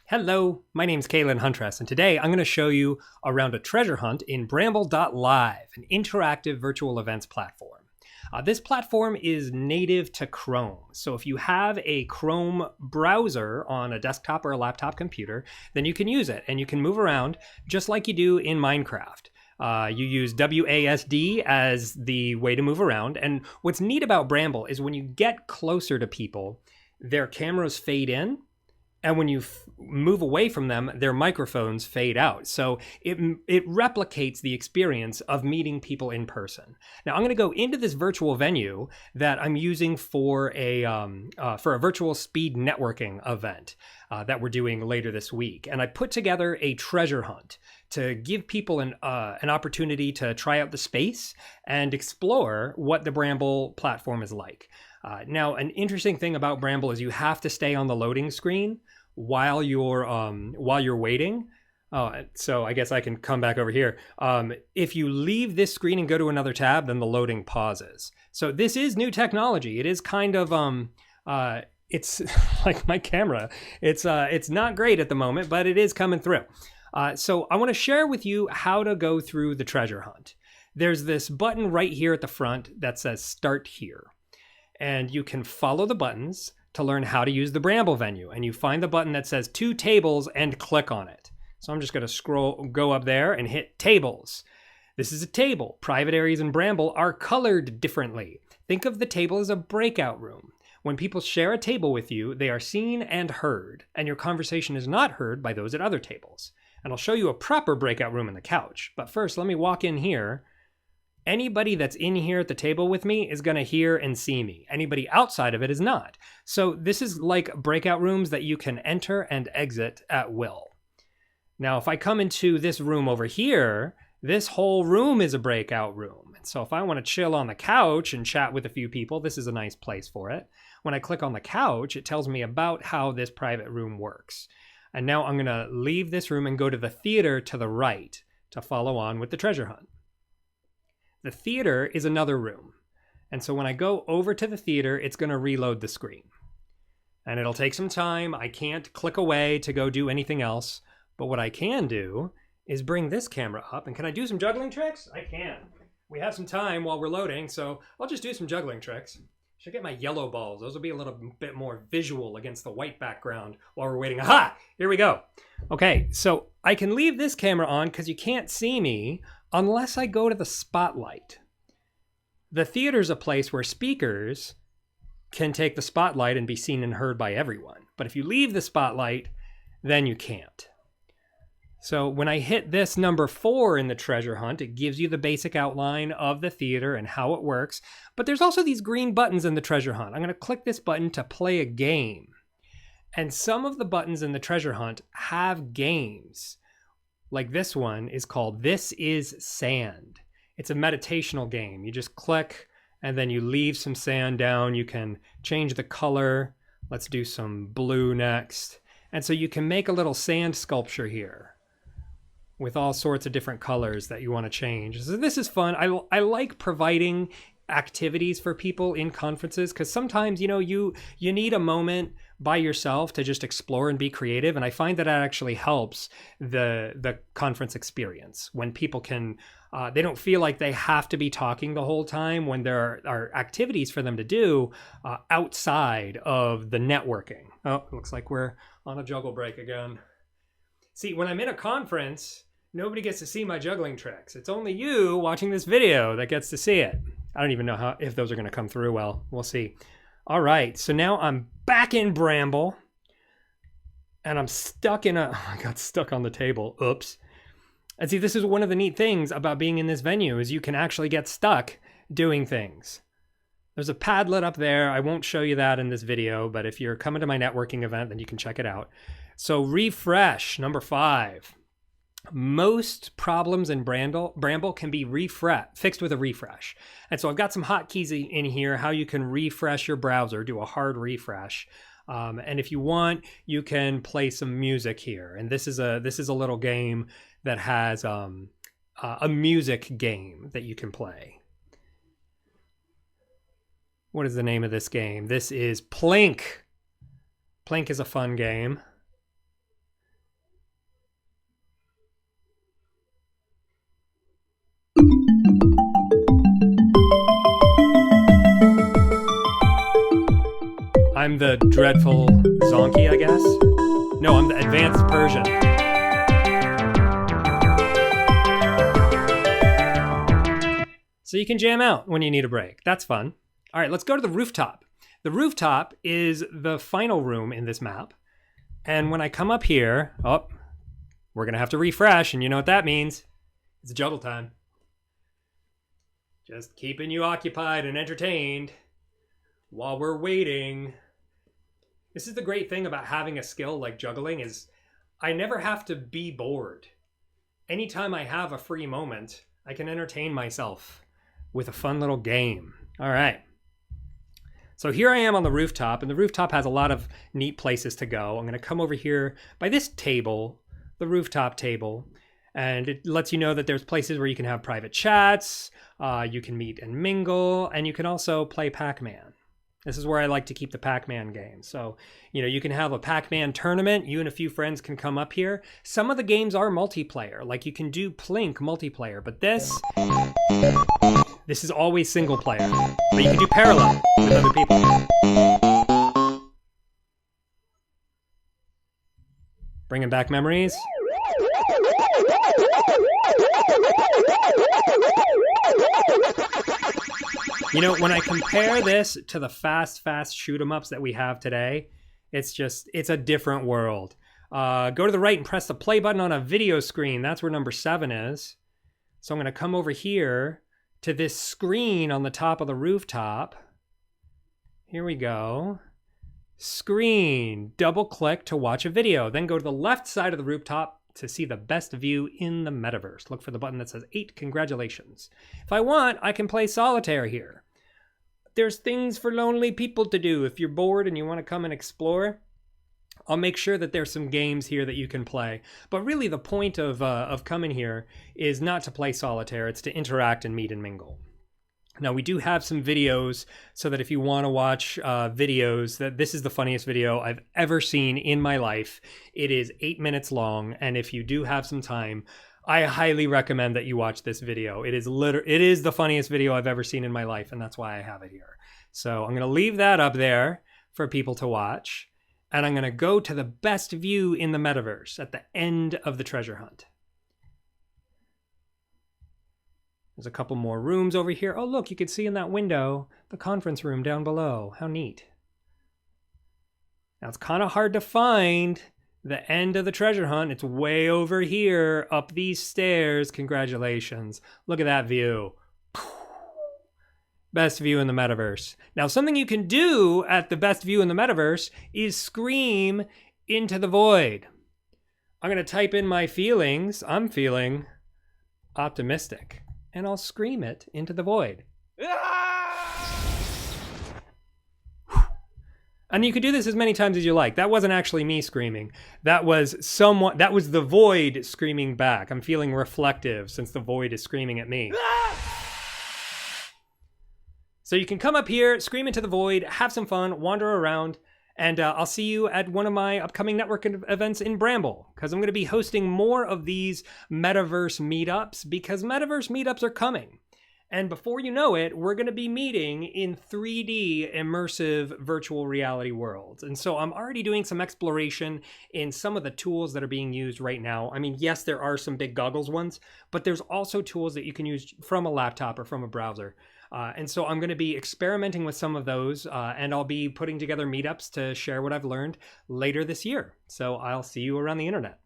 Hello, my name's Caelan Huntress, and today I'm going to show you around a treasure hunt in Bramble.Live, an interactive virtual events platform. This platform is native to Chrome, so if you have a Chrome browser on a desktop or a laptop computer, then you can use it, and you can move around just like you do in Minecraft. You use WASD as the way to move around, and what's neat about Bramble is when you get closer to people, their cameras fade in, and when you move away from them, their microphones fade out. So it replicates the experience of meeting people in person. Now I'm going to go into this virtual venue that I'm using for a virtual speed networking event that we're doing later this week. And I put together a treasure hunt to give people an opportunity to try out the space and explore what the Bramble platform is like. Now, an interesting thing about Bramble is you have to stay on the loading screen while you're waiting. So I guess I can come back over here. If you leave this screen and go to another tab, then the loading pauses. So this is new technology. It is kind of it's like my camera. It's not great at the moment, but it is coming through. So I want to share with you how to go through the treasure hunt. There's this button right here at the front that says Start Here. And you can follow the buttons to learn how to use the Bramble venue. And you find the button that says 2 tables and click on it. So I'm just going to go up there and hit tables. This is a table. Private areas in Bramble are colored differently. Think of the table as a breakout room. When people share a table with you, they are seen and heard, and your conversation is not heard by those at other tables. And I'll show you a proper breakout room in the couch. But first, let me walk in here. Anybody that's in here at the table with me is going to hear and see me. Anybody outside of it is not. So this is like breakout rooms that you can enter and exit at will. Now, if I come into this room over here, this whole room is a breakout room. So if I want to chill on the couch and chat with a few people, this is a nice place for it. When I click on the couch, it tells me about how this private room works. And now I'm going to leave this room and go to the theater to the right to follow on with the treasure hunt. The theater is another room. And so when I go over to the theater, it's going to reload the screen. And it'll take some time. I can't click away to go do anything else. But what I can do is bring this camera up. And can I do some juggling tricks? I can. We have some time while we're loading, so I'll just do some juggling tricks. Should get my yellow balls. Those will be a little bit more visual against the white background while we're waiting. Aha! Here we go. Okay, so I can leave this camera on because you can't see me unless I go to the spotlight. The theater's a place where speakers can take the spotlight and be seen and heard by everyone. But if you leave the spotlight, then you can't. So when I hit this number 4 in the treasure hunt, it gives you the basic outline of the theater and how it works. But there's also these green buttons in the treasure hunt. I'm going to click this button to play a game. And some of the buttons in the treasure hunt have games. Like this one is called This is Sand. It's a meditational game. You just click and then you leave some sand down. You can change the color. Let's do some blue next. And so you can make a little sand sculpture here with all sorts of different colors that you want to change. So this is fun. I like providing activities for people in conferences because sometimes, you know, you need a moment by yourself to just explore and be creative. And I find that actually helps the conference experience when people can, they don't feel like they have to be talking the whole time when there are activities for them to do outside of the networking. Oh, it looks like we're on a juggle break again. See, when I'm in a conference, nobody gets to see my juggling tricks. It's only you watching this video that gets to see it. I don't even know if those are going to come through well. We'll see. All right, so now I'm back in Bramble, and I'm stuck in I got stuck on the table. Oops. And see, this is one of the neat things about being in this venue is you can actually get stuck doing things. There's a Padlet up there. I won't show you that in this video, but if you're coming to my networking event, then you can check it out. So refresh, number 5. Most problems in Bramble can be fixed with a refresh. And so I've got some hotkeys in here, how you can refresh your browser, do a hard refresh. And if you want, you can play some music here. And this is a little game that has a music game that you can play. What is the name of this game? This is Plink. Plink is a fun game. I'm the dreadful Zonky, I guess. No, I'm the advanced Persian. So you can jam out when you need a break. That's fun. All right, let's go to the rooftop. The rooftop is the final room in this map. And when I come up here, oh, we're going to have to refresh, and you know what that means. It's juggle time. Just keeping you occupied and entertained while we're waiting. This is the great thing about having a skill like juggling is I never have to be bored. Anytime I have a free moment, I can entertain myself with a fun little game. All right. So here I am on the rooftop, and the rooftop has a lot of neat places to go. I'm going to come over here by this table, the rooftop table, and it lets you know that there's places where you can have private chats, you can meet and mingle, and you can also play Pac-Man. This is where I like to keep the Pac-Man game. So, you know, you can have a Pac-Man tournament. You and a few friends can come up here. Some of the games are multiplayer, like you can do Plink multiplayer, but this is always single player. But you can do parallel with other people. Bringing back memories. You know, when I compare this to the fast shoot 'em ups that we have today, it's a different world. Go to the right and press the play button on a video screen. That's where number 7 is. So I'm going to come over here to this screen on the top of the rooftop. Here we go. Screen. Double click to watch a video. Then go to the left side of the rooftop to see the best view in the metaverse. Look for the button that says 8 congratulations. If I want, I can play solitaire here. There's things for lonely people to do. If you're bored and you want to come and explore, I'll make sure that there's some games here that you can play. But really the point of coming here is not to play solitaire, it's to interact and meet and mingle. Now we do have some videos so that if you want to watch videos, that this is the funniest video I've ever seen in my life. It is 8 minutes long, and if you do have some time, I highly recommend that you watch this video. It is the funniest video I've ever seen in my life, and that's why I have it here. So I'm going to leave that up there for people to watch, and I'm going to go to the best view in the metaverse at the end of the treasure hunt. There's a couple more rooms over here. Oh, look, you can see in that window the conference room down below. How neat. Now, it's kind of hard to find the end of the treasure hunt. It's way over here, up these stairs. Congratulations. Look at that view. Best view in the metaverse. Now, something you can do at the best view in the metaverse is scream into the void. I'm going to type in my feelings. I'm feeling optimistic. And I'll scream it into the void. And you can do this as many times as you like. That wasn't actually me screaming. That was the void screaming back. I'm feeling reflective since the void is screaming at me. So you can come up here, scream into the void, have some fun, wander around, and I'll see you at one of my upcoming networking events in Bramble, because I'm going to be hosting more of these metaverse meetups, because metaverse meetups are coming. And before you know it, we're going to be meeting in 3D immersive virtual reality worlds. And so I'm already doing some exploration in some of the tools that are being used right now. I mean, yes, there are some big goggles ones, but there's also tools that you can use from a laptop or from a browser. And so I'm going to be experimenting with some of those, and I'll be putting together meetups to share what I've learned later this year. So I'll see you around the internet.